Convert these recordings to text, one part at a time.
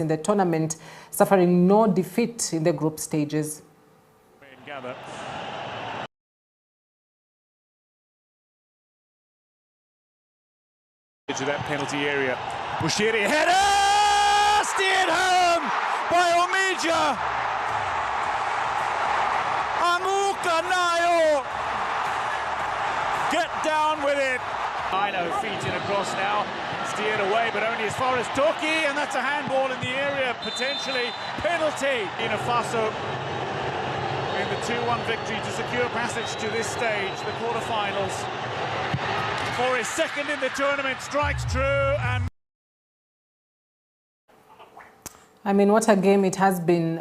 in the tournament, suffering no defeat in the group stages. To that penalty area. Bushiri header! Steered home by Omija! Amuka Nayo! Get down with it! Ino feeds in across now, steered away, but only as far as Toki, and that's a handball in the area, potentially penalty. Burkina Faso in the 2-1 victory to secure passage to this stage, the quarterfinals. For his second in the tournament, strikes true and... I mean, what a game it has been.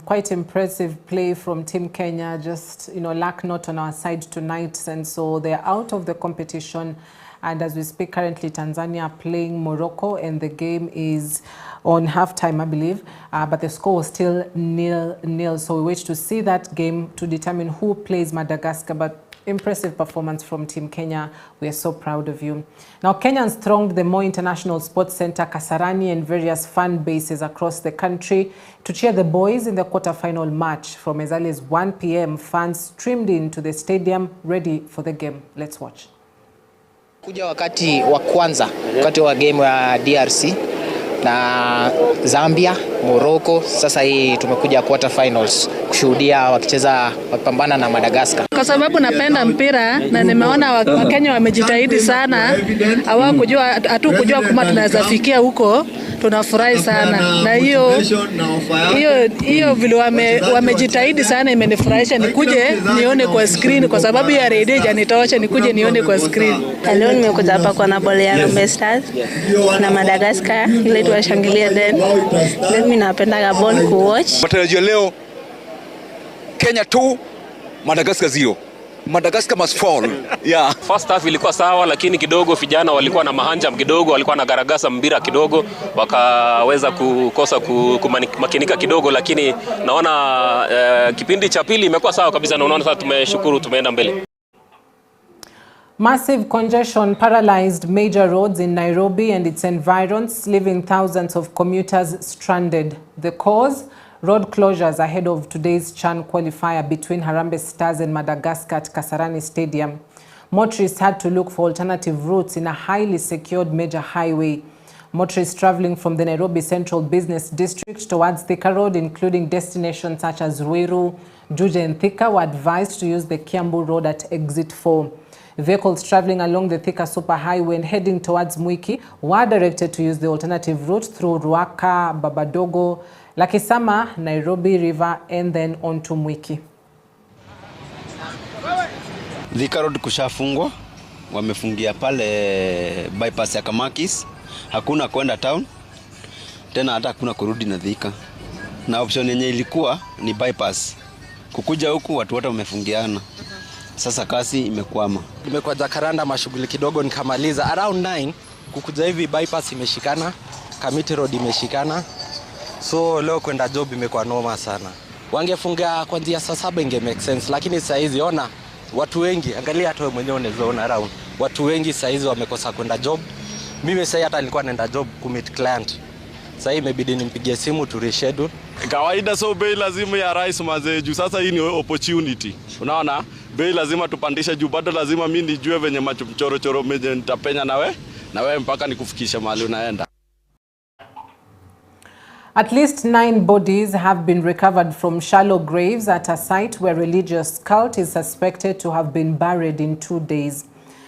Quite impressive play from Team Kenya. Just, luck not on our side tonight. And so they're out of the competition. And as we speak, currently Tanzania playing Morocco, and the game is on halftime, I believe. But the score was still 0-0. So we wait to see that game to determine who plays Madagascar. But impressive performance from Team Kenya. We are so proud of you. Now, Kenyans thronged the Moi International Sports Center, Kasarani, and various fan bases across the country to cheer the boys in the quarter-final match. From as early as 1 p.m, fans streamed into the stadium ready for the game. Let's watch. Kuja wakati wa kwanza, wakati wa game ya DRC na Zambia, Morocco. Sasa hii tumekuja quarter finals kushuhudia wakipambana na Madagascar. Kwa sababu napenda mpira na nimeona Wakenya wamejitahidi sana. Hatukujua kama tunaweza fikia huko. Tunafurahi sana. Na hiyo vile wamejitahidi sana imenifurahisha. Nikuje nione kwa screen kwa sababu ya redio janitosha, nikuje nione kwa screen. Leo nimekuja hapa kwa boli ya Harambee Stars na Madagascar ile tuwashangilia then mimi napenda ball ku watch. Matarajio leo Kenya 2 Madagascar 0. Madagascar must fall. Yeah. First half ilikuwa sawa, lakini kidogo vijana walikuwa na mahanja kidogo, walikuwa na garagasa mpira kidogo, wakaweza kukosa kumakinika kidogo, lakini naona kipindi cha pili imekuwa sawa kabisa, na unaona sasa tumeshukuru, tumeenda mbele. Massive congestion paralyzed major roads in Nairobi and its environs, leaving thousands of commuters stranded. The cause? Road closures ahead of today's CHAN qualifier between Harambee Stars and Madagascar at Kasarani Stadium. Motorists had to look for alternative routes in a highly secured major highway. Motorists traveling from the Nairobi Central Business District towards Thika Road, including destinations such as Ruiru, Juja and Thika, were advised to use the Kiambu Road at Exit 4. Vehicles traveling along the Thika Superhighway and heading towards Mwiki were directed to use the alternative route through Ruaka, Babadogo, Lakisama, Nairobi River, and then on to Mwiki. Thika Road kushafungwa, wamefungia pale bypass ya Kamakis, hakuna kwenda town, tena hata hakuna kurudi na Thika. Na option yenye ilikuwa ni bypass. Kukuja huku watu wote wamefungiana. Sasa kasi imekwama. Nimekuwa Jacaranda mashughuli kidogo nikamaliza around 9, kukuja hivi bypass imeshikana, Kamiti Road imeshikana. So leo kwenda job imekuwa noma sana. Wangefunga kuanzia saa 7 inge make sense, lakini saa hizi ona watu wengi, angalia hata wewe mwenyewe unaona around. Watu wengi saa hizi wamekosa kwenda job. Mimi sasa hata nilikuwa naenda job ku meet client. Sasa imebidi nimpigie simu tu reschedule. Kawaida so bei lazima ya rise mazee juu sasa hii ni opportunity. Unaona? Bei lazima tupandisha juu bado lazima mimi nijue venye machoro meje nitapenya na wewe mpaka nikufikisha mahali unaenda. At least 9 bodies have been recovered from shallow graves at a site where a religious cult is suspected to have been buried in 2 days.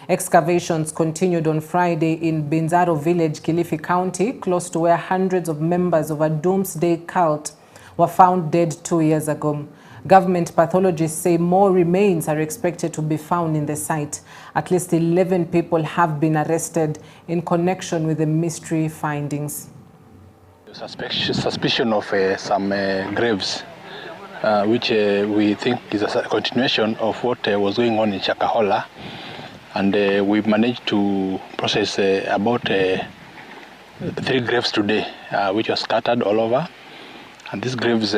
Excavations continued on Friday in Binzaro village, Kilifi County, close to where hundreds of members of a doomsday cult were found dead 2 years ago. Government pathologists say more remains are expected to be found in the site. At least 11 people have been arrested in connection with the mystery findings. Suspicion of some graves, which we think is a continuation of what was going on in Shakahola. And we've managed to process about 3 graves today, which are scattered all over. And these graves,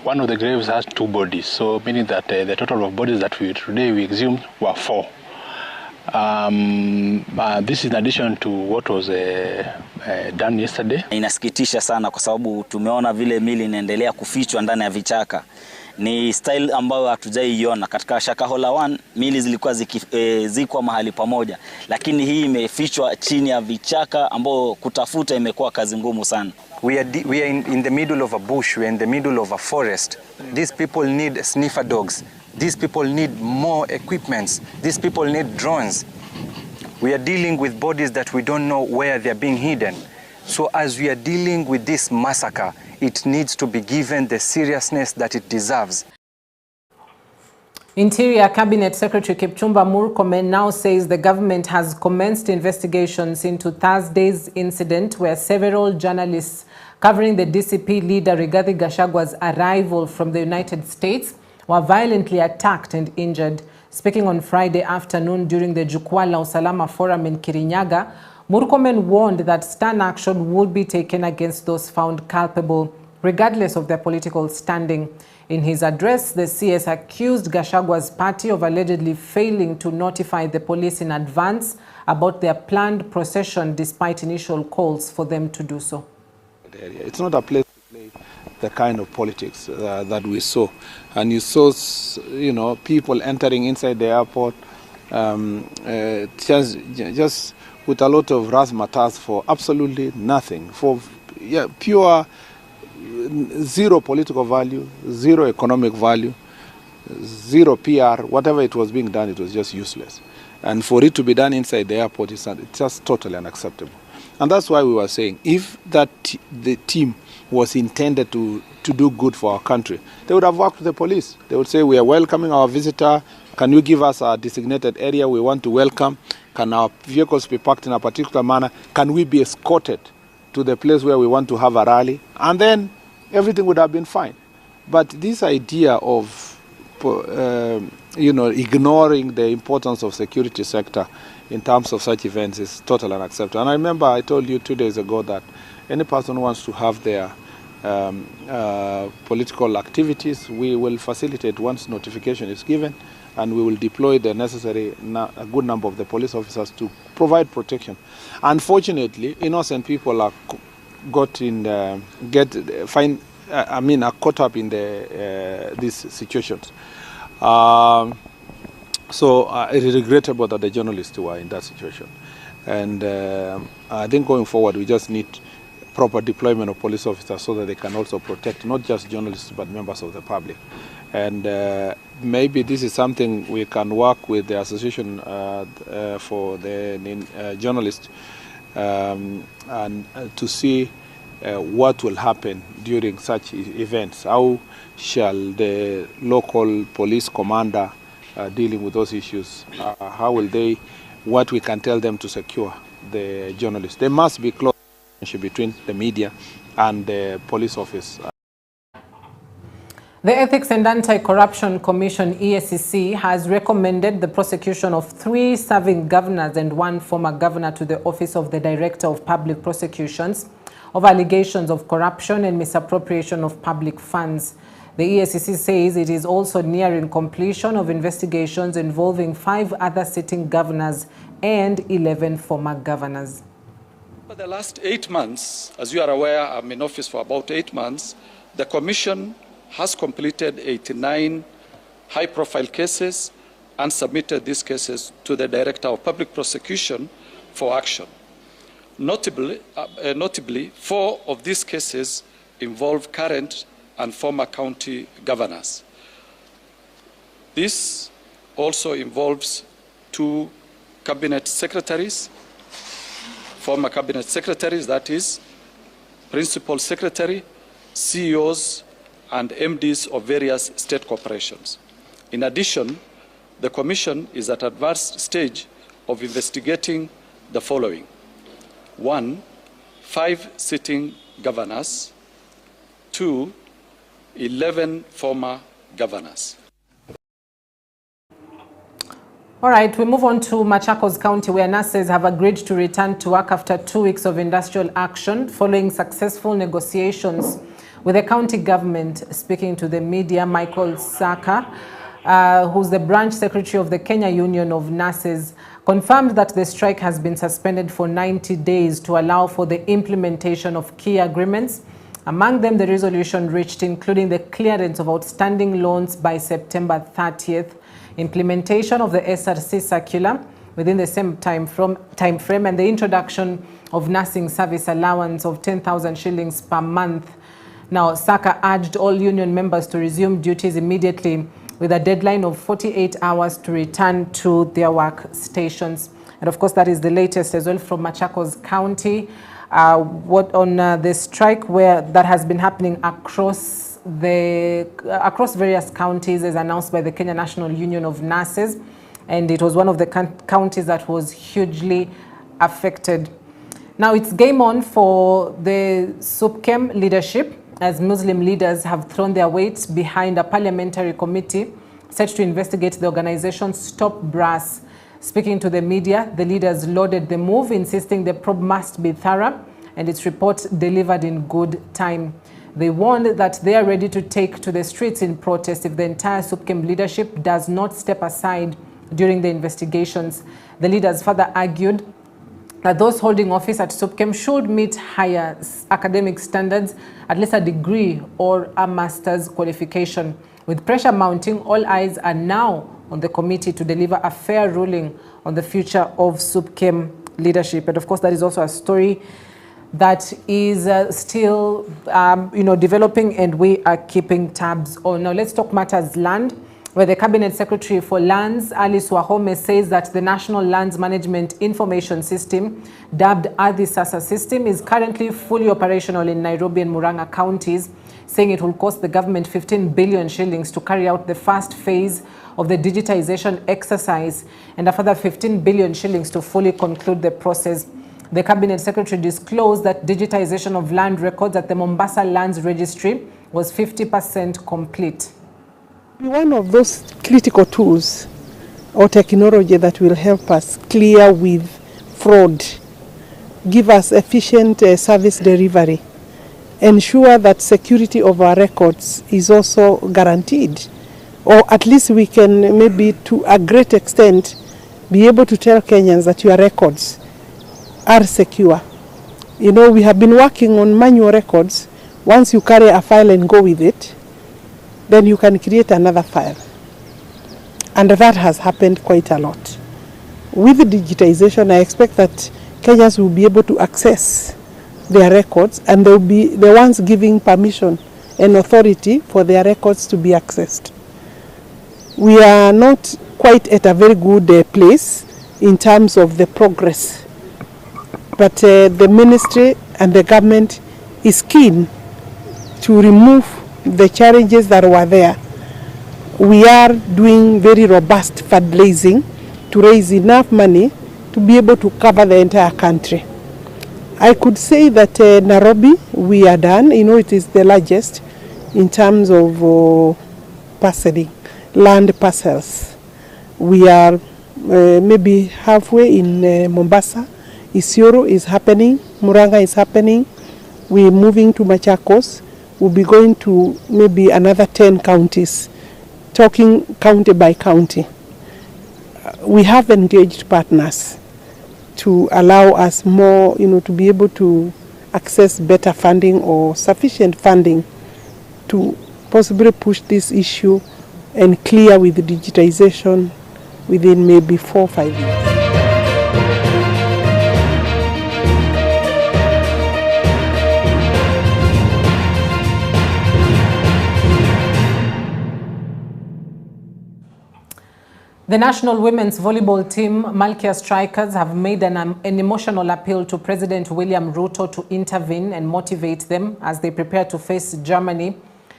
one of the graves has 2 bodies, so meaning that the total of bodies that today we exhumed were 4. This is in addition to what was done yesterday. Inasikitisha sana kwa sababu tumeona vile mili inaendelea kufichwa ndani ya vichaka. Ni style ambayo hatujaiona. Katika Shakahola 1 mili zilikuwa zikwa mahali pamoja, lakini hii imefichwa chini ya vichaka ambao kutafuta imekuwa kazi ngumu sana. We are in the middle of a bush, we are in the middle of a forest. These people need sniffer dogs. These people need more equipments. These people need drones. We are dealing with bodies that we don't know where they are being hidden. So as we are dealing with this massacre, it needs to be given the seriousness that it deserves. Interior Cabinet Secretary Kipchumba Murkomen now says the government has commenced investigations into Thursday's incident where several journalists covering the DCP leader Rigathi Gachagwa's arrival from the United States were violently attacked and injured. Speaking on Friday afternoon during the Jukwaa la Usalama Forum in Kirinyaga, Murkomen warned that stern action would be taken against those found culpable, regardless of their political standing. In his address, the CS accused Gachagwa's party of allegedly failing to notify the police in advance about their planned procession despite initial calls for them to do so. It's not a place to play the kind of politics that we saw. And you saw, people entering inside the airport just with a lot of razzmatazz for absolutely nothing, for pure zero political value, zero economic value, zero PR. Whatever it was being done, it was just useless. And for it to be done inside the airport, it's just totally unacceptable. And that's why we were saying, if the team was intended to do good for our country, they would have worked with the police. They would say, we are welcoming our visitor. Can you give us a designated area we want to welcome? Can our vehicles be parked in a particular manner? Can we be escorted to the place where we want to have a rally? And then everything would have been fine. But this idea of ignoring the importance of security sector in terms of such events is totally unacceptable. And I remember I told you 2 days ago that any person who wants to have their political activities, we will facilitate once notification is given, and we will deploy the necessary a good number of the police officers to provide protection. Unfortunately, innocent people are caught up in these situations. So it is regrettable that the journalists were in that situation. And I think going forward, we just need proper deployment of police officers so that they can also protect not just journalists but members of the public. And maybe this is something we can work with the Association for the Journalists and to see what will happen during such events. How shall the local police commander dealing with those issues, how will they, what we can tell them to secure the journalists. There must be close relationship between the media and the police office. The Ethics and Anti-Corruption Commission, EACC, has recommended the prosecution of 3 serving governors and 1 former governor to the Office of the Director of Public Prosecutions of allegations of corruption and misappropriation of public funds. The EACC says it is also nearing completion of investigations involving 5 other sitting governors and 11 former governors. For the last 8 months, as you are aware, I'm in office for about 8 months, the Commission has completed 89 high-profile cases and submitted these cases to the Director of Public Prosecution for action. Notably, 4 of these cases involve current and former county governors. This also involves 2 cabinet secretaries, former cabinet secretaries, that is, principal secretary, CEOs, and MDs of various state corporations. In addition, the Commission is at advanced stage of investigating the following. 1, 5 sitting governors. 2, 11 former governors. All right, we move on to Machakos County, where nurses have agreed to return to work after 2 weeks of industrial action following successful negotiations with the county government. Speaking to the media, Michael Saka, who's the branch secretary of the Kenya Union of Nurses, confirmed that the strike has been suspended for 90 days to allow for the implementation of key agreements. Among them, the resolution reached including the clearance of outstanding loans by September 30th, implementation of the SRC circular within the same time frame, and the introduction of nursing service allowance of 10,000 shillings per month. Now, SACA urged all union members to resume duties immediately with a deadline of 48 hours to return to their workstations. And of course, that is the latest as well from Machakos County. The strike that has been happening across various counties as announced by the Kenya National Union of Nurses, and it was one of the counties that was hugely affected. Now it's game on for the SUPKEM leadership, as Muslim leaders have thrown their weight behind a parliamentary committee set to investigate the organization's stop brass. Speaking to the media, the leaders lauded the move, insisting the probe must be thorough and its report delivered in good time. They warned that they are ready to take to the streets in protest if the entire SUPKEM leadership does not step aside during the investigations. The leaders further argued that those holding office at SUPKEM should meet higher academic standards, at least a degree or a master's qualification. With pressure mounting, all eyes are now on the committee to deliver a fair ruling on the future of SUPKEM leadership. And of course, that is also a story that is still developing, and we are keeping tabs on. Now let's talk matters land, where the Cabinet Secretary for Lands, Alice Wahome, says that the National Lands Management Information System, dubbed ADISASA system, is currently fully operational in Nairobi and Murang'a counties, saying it will cost the government 15 billion shillings to carry out the first phase of the digitization exercise and a further 15 billion shillings to fully conclude the process. The Cabinet Secretary disclosed that digitization of land records at the Mombasa Lands Registry was 50% complete. One of those critical tools or technology that will help us clear with fraud, give us efficient service delivery, ensure that security of our records is also guaranteed, or at least we can maybe to a great extent be able to tell Kenyans that your records are secure. You know, we have been working on manual records. Once you carry a file and go with it, then you can create another file. And that has happened quite a lot. With the digitization, I expect that Kenyans will be able to access their records, and they'll be the ones giving permission and authority for their records to be accessed. We are not quite at a very good place in terms of the progress, but the ministry and the government is keen to remove the challenges that were there. We are doing very robust fundraising to raise enough money to be able to cover the entire country. I could say that Nairobi, we are done. You know, it is the largest in terms of parceling, land parcels. We are maybe halfway in Mombasa. Isiolo is happening, Murang'a is happening. We're moving to Machakos. We'll be going to maybe another 10 counties, talking county by county. We have engaged partners to allow us more, to be able to access better funding or sufficient funding to possibly push this issue and clear with the digitization within maybe 4 or 5 years. The national women's volleyball team, Malkia Strikers, have made an emotional appeal to President William Ruto to intervene and motivate them as they prepare to face Germany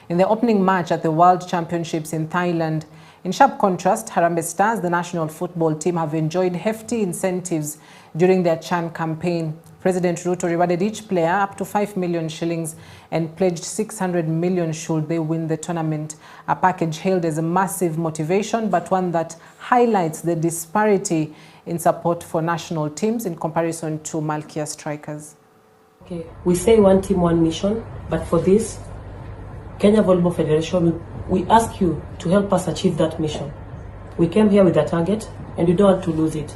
in the opening match at the World Championships in Thailand. In sharp contrast, Harambee Stars, the national football team, have enjoyed hefty incentives during their CHAN campaign. President Ruto rewarded each player up to 5 million shillings and pledged 600 million should they win the tournament. A package hailed as a massive motivation, but one that highlights the disparity in support for national teams in comparison to Malkia Strikers. Okay, we say one team, one mission, but for this, Kenya Volleyball Federation, we ask you to help us achieve that mission. We came here with a target and we don't want to lose it.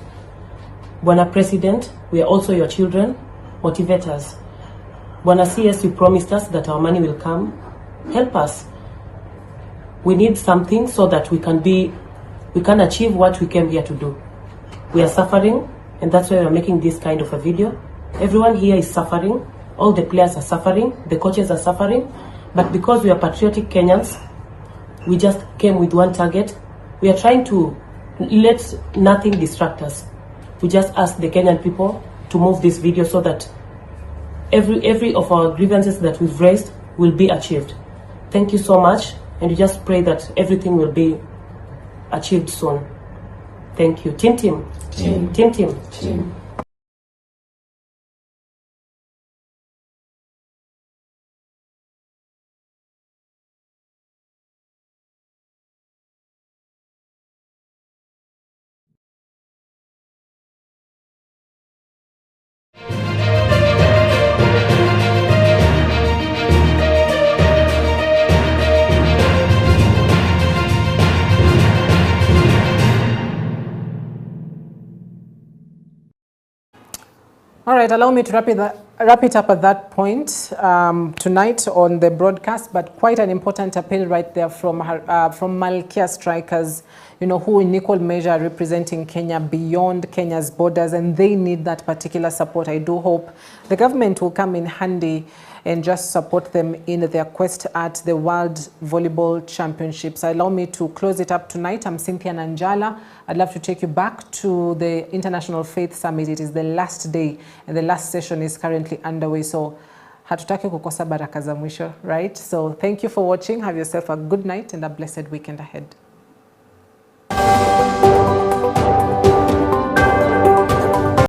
Bwana President, we are also your children. Motivate us. Bwana CS, you promised us that our money will come. Help us. We need something so that we can achieve what we came here to do. We are suffering, and that's why we are making this kind of a video. Everyone here is suffering. All the players are suffering. The coaches are suffering. But because we are patriotic Kenyans, we just came with one target. We are trying to let nothing distract us. We just ask the Kenyan people to move this video so that every of our grievances that we've raised will be achieved. Thank you so much, and we just pray that everything will be achieved soon. Thank you. Team. Team. All right, allow me to wrap it up at that point tonight on the broadcast, but quite an important appeal right there from Malkia strikers, you know, who in equal measure are representing Kenya beyond Kenya's borders, and they need that particular support. I do hope the government will come in handy and just support them in their quest at the World Volleyball Championships. Allow me to close it up tonight. I'm Cynthia Nanjala. I'd love to take you back to the International Faith Summit. It is the last day and the last session is currently underway. So hatutaki kukosa baraka za mwisho, right? So thank you for watching. Have yourself a good night and a blessed weekend ahead.